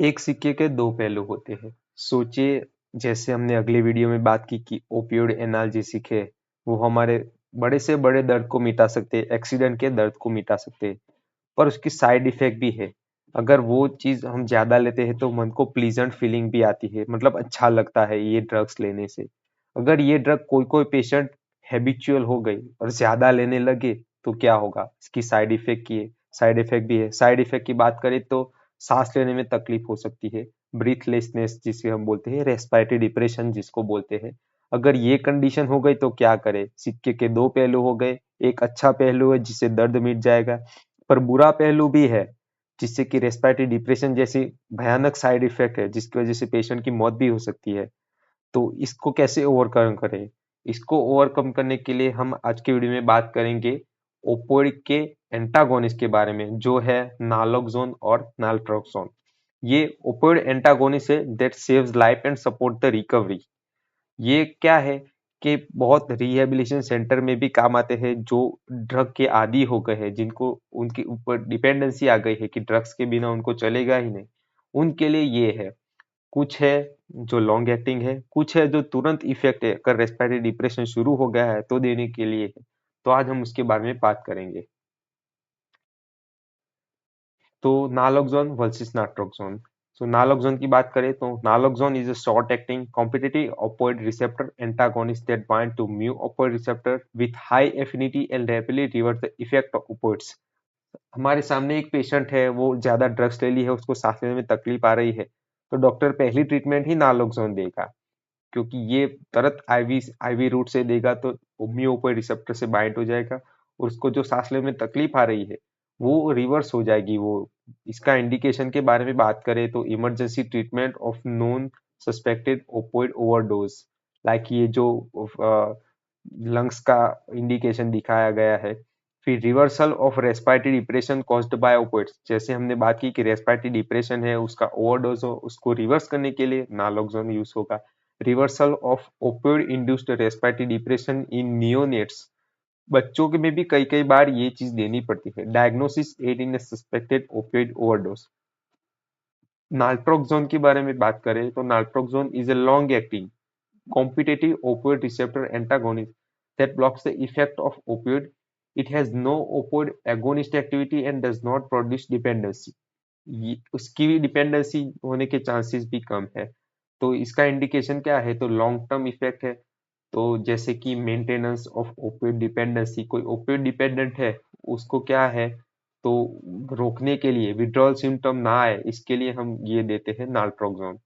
एक सिक्के के दो पहलू होते हैं। सोचिए, जैसे हमने अगली वीडियो में बात की कि ओपियोइड एनाल्जेसिक है, वो हमारे बड़े से बड़े दर्द को मिटा सकते हैं, एक्सीडेंट के दर्द को मिटा सकते हैं, पर उसकी साइड इफेक्ट भी है। अगर वो चीज हम ज्यादा लेते हैं तो मन को प्लीजेंट फीलिंग भी आती है, मतलब अच्छा लगता है ये ड्रग्स लेने से। अगर ये ड्रग कोई कोई पेशेंट हैबिचुअल हो गई और ज्यादा लेने लगे तो क्या होगा? इसकी साइड इफेक्ट भी है। साइड इफेक्ट की बात करें तो सांस लेने में तकलीफ हो सकती है, ब्रीथलेसनेस जिसे हम बोलते हैं, रेस्पिरेटरी डिप्रेशन जिसको बोलते हैं। अगर ये कंडीशन हो गई तो क्या करे? सिक्के के दो पहलू हो गए। एक अच्छा पहलू है जिससे दर्द मिट जाएगा, पर बुरा पहलू भी है जिससे कि रेस्पिरेटरी डिप्रेशन जैसी भयानक साइड इफेक्ट है जिसकी वजह से पेशेंट की मौत भी हो सकती है। तो इसको कैसे ओवरकम करें? इसको ओवरकम करने के लिए हम आज के वीडियो में बात करेंगे ओपोइड के एंटागोनिस्ट के बारे में, जो है नालोक्सोन और नालट्रोक्सोन। ये ओपोइड एंटागोनिस्ट है that saves life and support the recovery. ये क्या है कि बहुत रिहेबिलिटेशन सेंटर में भी काम आते हैं जो ड्रग के आदी हो गए हैं, जिनको उनके ऊपर डिपेंडेंसी आ गई है कि ड्रग्स के बिना उनको चलेगा ही नहीं। उनके लिए ये है। कुछ है जो लॉन्ग एक्टिंग है, कुछ है जो तुरंत इफेक्ट है, अगर रेस्पिरेटरी डिप्रेशन शुरू हो गया है तो देने के लिए है। तो आज हम उसके बारे में बात करेंगे। तो naloxone versus naltrexone. So naloxone की बात करें तो naloxone is a short acting competitive opioid receptor antagonist that bind to mu opioid receptor with high affinity and rapidly reverse the effect of opioids. हमारे सामने एक पेशेंट है, वो ज्यादा ड्रग्स ले ली है, उसको सांस लेने में तकलीफ आ रही है, तो डॉक्टर पहली ट्रीटमेंट ही नालोक्सोन देगा, क्योंकि ये तुरंत आईवी आईवी रूट से देगा तो म्यूओपोइड रिसेप्टर से बाइंड हो जाएगा और उसको जो सांस लेने में तकलीफ आ रही है वो रिवर्स हो जाएगी। वो इसका इंडिकेशन के बारे में बात करें तो emergency treatment of known suspected opioid overdose, like ये जो लंग्स का इंडिकेशन दिखाया गया है। फिर reversal of respiratory depression caused by opioids, जैसे हमने बात की कि रेस्पिरेटरी डिप्रेशन है, उसका ओवरडोज हो, उसको रिवर्स करने के लिए नालोक्सोन यूज होगा। Reversal of opioid induced respiratory depression in neonates, बच्चों के में भी कई कई बार ये चीज देनी पड़ती है। डायग्नोसिस एड इन सस्पेक्टेड ओपियोइड ओवरडोज। नाल्ट्रोक्सोन के बारे में बात करें तो नाल्ट्रोक्सोन is a long acting competitive opioid receptor antagonist that blocks the effect of opioid. It has no opioid agonist activity and does not produce dependency. उसकी भी डिपेंडेंसी होने के चांसेस भी कम है। तो इसका इंडिकेशन क्या है? तो लॉन्ग टर्म इफेक्ट है। तो जैसे कि मेंटेनेंस ऑफ ओपियोइड डिपेंडेंसी, कोई ओपियोइड डिपेंडेंट है, उसको क्या है तो रोकने के लिए विड्रॉल सिम्टम ना आए, इसके लिए हम ये देते हैं naltrexone.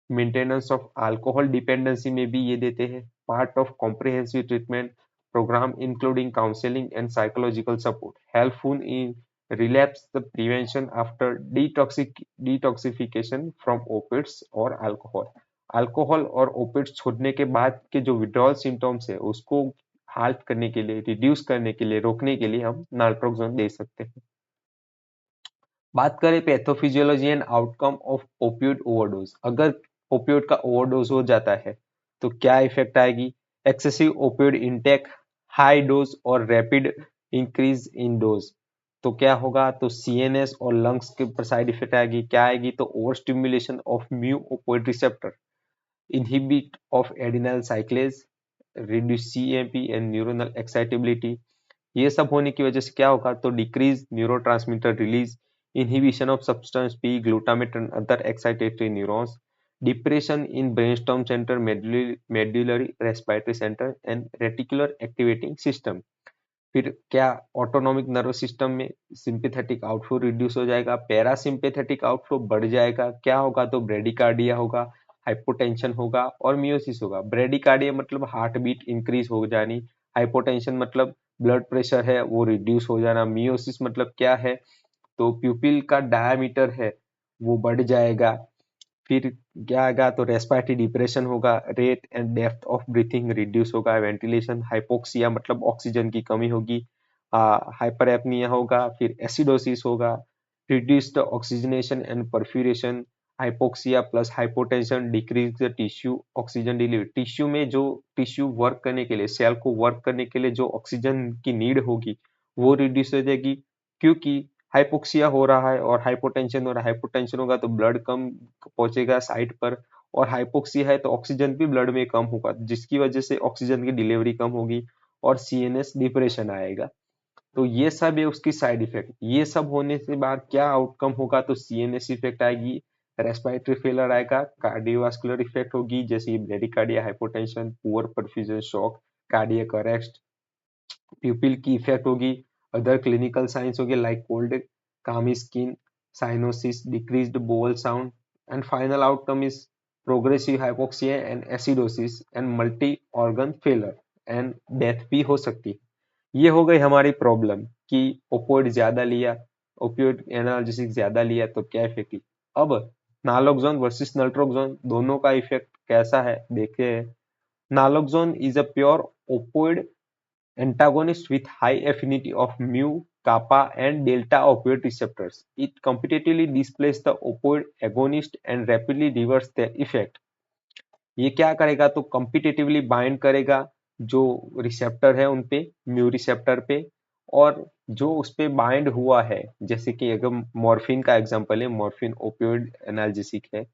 Maintenance of alcohol dependency में भी ये देते हैं। Part of comprehensive treatment programme including counselling and psychological support helpful in relapse the prevention after detoxification from opiates और अल्कोहल। अल्कोहल और ओपिएट्स छोड़ने के बाद के जो विड्रॉल सिम्टम्स है उसको हाल्ट करने के लिए, रिड्यूस करने के लिए, रोकने के लिए हम नाल्ट्रोक्सोन दे सकते हैं। बात करें pathophysiology and outcome of opioid overdose. अगर ओपियोइड का ओवरडोज हो जाता है तो क्या इफेक्ट आएगी? Excessive opioid intake, high dose और रैपिड इंक्रीज इन डोज। तो क्या होगा? तो सीएनएस और लंग्स के ऊपर साइड इफेक्ट आएगी। क्या आएगी? तो over stimulation of mu opioid receptor, inhibit of adenyl cyclase, reduce CAMP and neuronal excitability। ये सब होने की वजह से क्या होगा? तो decrease neurotransmitter release, inhibition of substance P glutamate and other excitatory neurons, depression in brainstorm centre, medullary respiratory centre and reticular activating system. फिर क्या? ऑटोनॉमिक नर्वस सिस्टम में सिंपैथेटिक आउटफ्लो रिड्यूस हो जाएगा, पैरासिम्पैथेटिक आउटफ्लो बढ़ जाएगा। क्या होगा? तो ब्रेडिकार्डिया होगा, हाइपोटेंशन होगा और मियोसिस होगा। ब्रेडिकार्डिया मतलब हार्ट बीट इंक्रीज हो जानी, हाइपोटेंशन मतलब ब्लड प्रेशर है वो रिड्यूस हो जाना, मियोसिस मतलब क्या है? तो प्यूपिल का डायमीटर है वो बढ़ जाएगा। फिर क्या आएगा? तो रेस्पिरेटरी डिप्रेशन होगा, rate and depth of breathing reduce होगा, वेंटिलेशन, हाइपोक्सिया मतलब ऑक्सीजन की कमी होगी, हाइपर एपनिया होगा, फिर एसिडोसिस होगा, reduced oxygenation and perfusion, hypoxia plus hypotension decrease the tissue oxygen delivery. Tissue में जो टिश्यू वर्क करने के लिए, सेल को वर्क करने के लिए जो ऑक्सीजन की नीड होगी वो रिड्यूस हो जाएगी, क्योंकि हाइपोक्सिया हो रहा है और हाइपोटेंशन हो रहा है, हाइपोटेंशन होगा तो ब्लड कम पहुंचेगा साइट पर, और हाइपोक्सिया है तो ऑक्सीजन भी ब्लड में कम होगा, जिसकी वजह से ऑक्सीजन की डिलीवरी कम होगी और सीएनएस डिप्रेशन आएगा। तो ये सब है उसकी साइड इफेक्ट। ये सब होने के बाद क्या आउटकम होगा, तो सीएनएस इफेक्ट आएगी, रेस्पिरेटरी फेलर आएगा, कार्डियोवास्कुलर इफेक्ट होगी जैसे bradycardia, hypotension, poor perfusion, shock, cardiac arrest, प्यूपिल की इफेक्ट होगी, अदर क्लिनिकल साइंस होगी लाइक कोल्ड, कामी skin, cyanosis, decreased bowel sound, and final outcome is progressive hypoxia and acidosis and multi organ failure and death भी हो सकती है। ये हो गई हमारी प्रॉब्लम कि ओपियोइड ज्यादा लिया, ओपियोइड एनाल्जेसिक ज्यादा लिया तो क्या इफेक्ट। अब नालोक्सोन वर्सेस नल्ट्रोक्सोन दोनों का इफेक्ट कैसा है देखते हैं। Naloxone is a pure opioid antagonist with high affinity of mu, kappa, and delta opioid receptors. It competitively displaces the opioid agonist and rapidly reverses their effect. ये क्या करेगा, तो कॉम्पिटिटिवली बाइंड करेगा जो रिसेप्टर है उनपे, म्यू रिसेप्टर पे, और जो उस पे बाइंड हुआ है, जैसे कि अगर मॉर्फिन का एग्जांपल है, मॉर्फिन ओपियोइड एनाल्जेसिक है,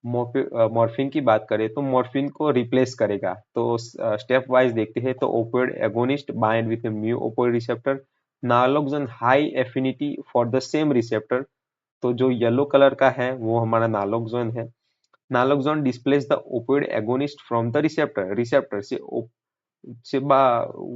मॉर्फिन की बात करें तो मॉर्फिन को रिप्लेस करेगा। तो स्टेप वाइज देखते हैं तो opioid agonist bind with mu opioid receptor, naloxone high affinity for the same receptor, तो जो येलो कलर का है वो हमारा नालोक्सोन है। Naloxone displace the opioid agonist from the receptor, receptor से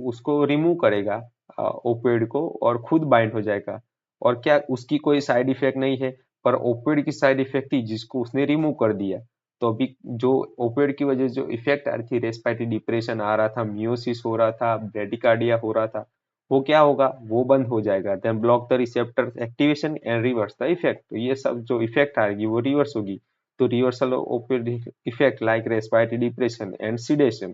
उसको रिमूव करेगा ओपियोइड को, और खुद बाइंड हो जाएगा। और क्या उसकी कोई साइड इफेक्ट नहीं है, पर ओपियोइड की साइड इफेक्ट थी जिसको उसने रिमूव कर दिया। तो अभी जो ओपियोइड की वजह से जो इफेक्ट आ रही थी, रेस्पिरेटरी डिप्रेशन आ रहा था, मियोसिस हो रहा था, ब्रेडिकार्डिया हो रहा था, वो क्या होगा, वो बंद हो जाएगा। Then block the receptor activation and reverse the effect. तो ये सब जो इफेक्ट आएगी वो रिवर्स होगी। तो reversal of opioid effect like respiratory depression and sedation.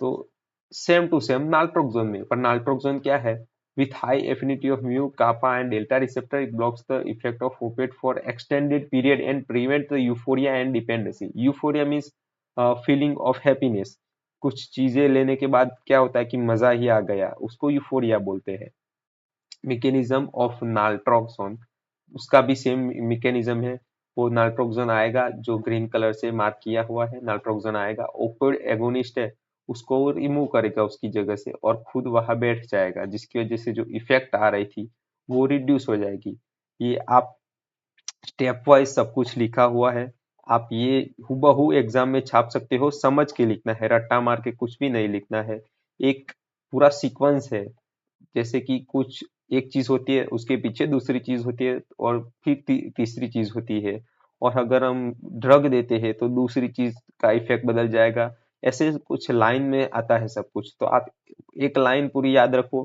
तो सेम टू सेम नाल्ट्रोक्सोन में, पर नाल्ट्रोक्सोन क्या है, with high affinity of mu, kappa and delta receptor, it blocks the effect of opiate for extended period and prevent the euphoria and dependency. Euphoria means feeling of happiness. कुछ चीजें लेने के बाद क्या होता है कि मजा ही आ गया, उसको यूफोरिया बोलते हैं। मैकेनिज्म ऑफ नाल्ट्रोक्सोन, उसका भी सेम मैकेनिज्म है। वो नाल्ट्रोक्सोन आएगा जो ग्रीन कलर से मार्क किया हुआ है, नाल्ट्रोक्सोन आएगा, ओपियोइड एगोनिस्ट है, उसको रिमूव करेगा उसकी जगह से और खुद वहां बैठ जाएगा, जिसकी वजह से जो इफेक्ट आ रही थी वो रिड्यूस हो जाएगी। ये आप स्टेप वाइज सब कुछ लिखा हुआ है, आप ये हूबहू एग्जाम में छाप सकते हो, समझ के लिखना है, रट्टा मार के कुछ भी नहीं लिखना है। एक पूरा सीक्वेंस है, जैसे कि कुछ एक चीज होती है उसके पीछे दूसरी चीज होती है और फिर तीसरी चीज होती है, और अगर हम ड्रग देते हैं तो दूसरी चीज का इफेक्ट बदल जाएगा। ऐसे कुछ लाइन में आता है सब कुछ, तो आप एक लाइन पूरी याद रखो,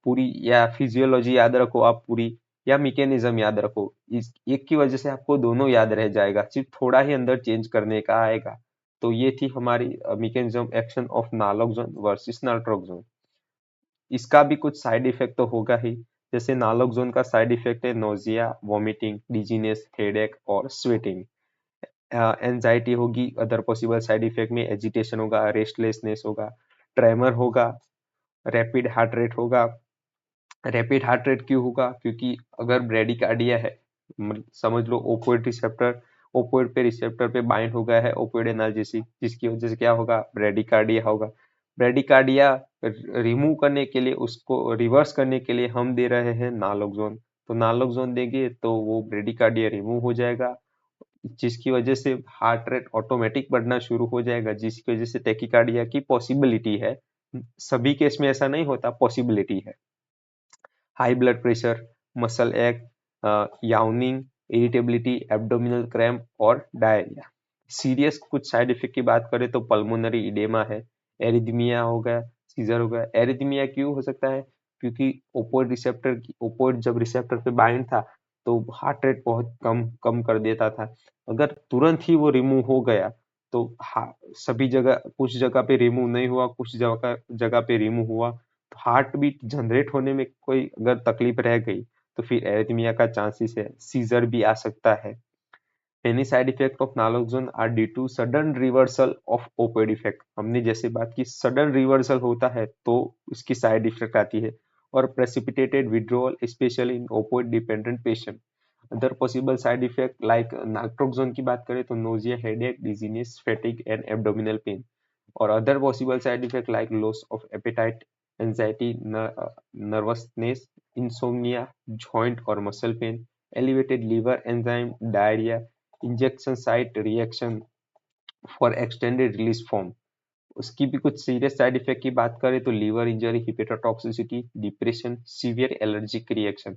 पूरी या फिजियोलॉजी याद रखो आप पूरी, या मैकेनिज्म याद रखो, इस एक की वजह से आपको दोनों याद रह जाएगा, सिर्फ थोड़ा ही अंदर चेंज करने का आएगा। तो ये थी हमारी mechanism action of naloxone versus naltrexone. इसका भी कुछ साइड इफेक्ट तो होगा ही, जैसे नालोक्सोन का साइड इफेक्ट है नोजिया, वॉमिटिंग, डिजीनेस, हेडेक और स्वेटिंग। एंजाइटी होगी, अदर पॉसिबल साइड इफेक्ट में एजिटेशन होगा, रेस्टलेसनेस होगा, ट्रेमर होगा, रैपिड हार्ट रेट होगा। रैपिड हार्ट रेट क्यों होगा, क्योंकि अगर ब्रेडिकार्डिया है, समझ लो ओपोइड रिसेप्टर, ओपोइड पे रिसेप्टर पे बाइंड हो गया है ओपोइड एनाल्जेसिक, जिसकी वजह से क्या होगा, ब्रेडिकार्डिया होगा। ब्रेडिकार्डिया रिमूव करने के लिए, उसको रिवर्स करने के लिए हम दे रहे हैं नालोक्सोन। तो नालोक्सोन देंगे तो वो ब्रेडिकार्डिया रिमूव हो जाएगा, जिसकी वजह से हार्ट रेट ऑटोमेटिक बढ़ना शुरू हो जाएगा, जिसकी वजह से टेकिकार्डिया की पॉसिबिलिटी है। सभी केस में ऐसा नहीं होता, पॉसिबिलिटी है। हाई ब्लड प्रेशर, मसल एक, याउनिंग, इरिटेबिलिटी, एब्डोमिनल क्रैम्प और डायरिया। सीरियस कुछ साइड इफेक्ट की बात करें तो पल्मोनरी इडेमा है, एरिथमिया हो गया, सीजर हो गया। एरिथमिया क्यों हो सकता है, क्योंकि ओपोइड जब रिसेप्टर पे बाइंड था तो हार्ट रेट बहुत कम कम कर देता था। अगर तुरंत ही वो रिमूव हो गया तो सभी जगह, कुछ जगह पे रिमूव नहीं हुआ, कुछ जगह जगह पे रिमूव हुआ, तो हार्ट बीट जनरेट होने में कोई अगर तकलीफ रह गई तो फिर एरिथमिया का चांसेस है, सीजर भी आ सकता है। Many side effects of naloxone are due to sudden reversal of opioid effect। हमने जैसे बात की, सडन रिवर्सल होता है तो इसकी साइड इफेक्ट आती है। or precipitated withdrawal, especially in opioid dependent patient. Other possible side effect like naltrexone की बात करें तो nausea, headache, dizziness, fatigue and abdominal pain. और other possible side effect like loss of appetite, anxiety, nervousness, insomnia, joint और muscle pain, elevated liver enzyme, diarrhoea, injection site reaction for extended release form. उसकी भी कुछ serious side effect की बात करें तो liver injury, hepatotoxicity, depression, severe allergic reaction.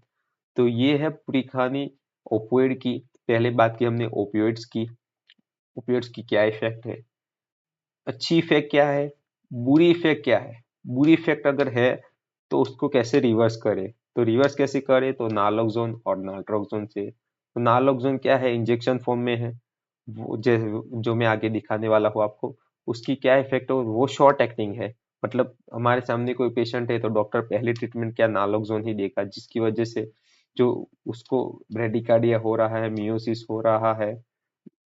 तो ये है पूरी कहानी ओपियोइड की। पहले बात की हमने ओपियोइड्स की, ओपियोइड्स की क्या इफेक्ट है, अच्छी इफेक्ट क्या है, बुरी इफेक्ट क्या है। बुरी इफेक्ट अगर है तो उसको कैसे रिवर्स करे, तो रिवर्स कैसे करे तो नालोक्सोन और नाल्ट्रोक्सोन से। तो नालोक्सोन क्या है, इंजेक्शन फॉर्म में है, वो जो मैं आगे दिखाने वाला हूँ आपको। उसकी क्या इफेक्ट हो, वो शॉर्ट एक्टिंग है। मतलब हमारे सामने कोई पेशेंट है तो डॉक्टर पहले ट्रीटमेंट क्या नालोक्सोन ही देगा, जिसकी वजह से जो उसको ब्रेडिकार्डिया हो रहा है, मियोसिस हो रहा है,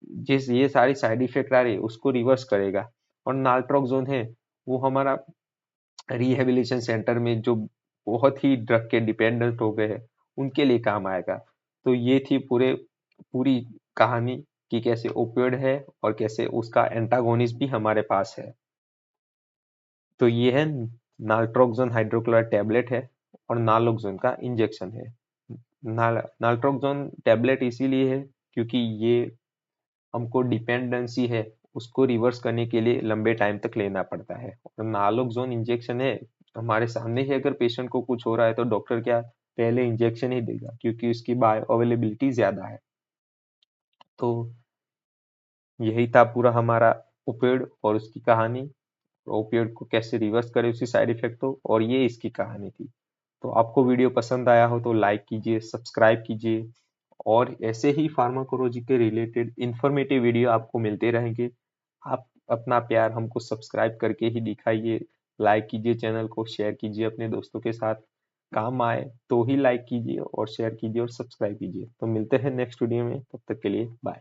जिस ये सारी साइड इफेक्ट आ रही है उसको रिवर्स करेगा। और नाल्ट्रोक्सोन है वो हमारा रिहेबिलिटेशन सेंटर में जो बहुत ही ड्रग के डिपेंडेंट हो गए हैं उनके लिए काम आएगा। तो ये थी पूरी कहानी कि कैसे ओपियोइड है और कैसे उसका एंटागोनिस्ट भी हमारे पास है। तो ये है नाल्ट्रोक्सोन हाइड्रोक्लोराइड टैबलेट है और नालोक्सोन का इंजेक्शन है। नाल्ट्रोक्सोन टैबलेट इसीलिए है क्योंकि ये हमको डिपेंडेंसी है उसको रिवर्स करने के लिए लंबे टाइम तक लेना पड़ता है। और नालोक्सोन इंजेक्शन है, हमारे सामने ही अगर पेशेंट को कुछ हो रहा है तो डॉक्टर क्या पहले इंजेक्शन ही देगा क्योंकि उसकी बायो अवेलेबिलिटी ज्यादा है। तो यही था पूरा हमारा ओपियोइड और उसकी कहानी, ओपियोइड को कैसे रिवर्स करें उसकी साइड इफेक्ट हो, और ये इसकी कहानी थी। तो आपको वीडियो पसंद आया हो तो लाइक कीजिए, सब्सक्राइब कीजिए, और ऐसे ही फार्माकोलॉजी के रिलेटेड इंफॉर्मेटिव वीडियो आपको मिलते रहेंगे। आप अपना प्यार हमको सब्सक्राइब करके ही दिखाइए, लाइक कीजिए, चैनल को शेयर कीजिए अपने दोस्तों के साथ। काम आए तो ही लाइक कीजिए और शेयर कीजिए और सब्सक्राइब कीजिए। तो मिलते हैं नेक्स्ट वीडियो में, तब तक के लिए बाय।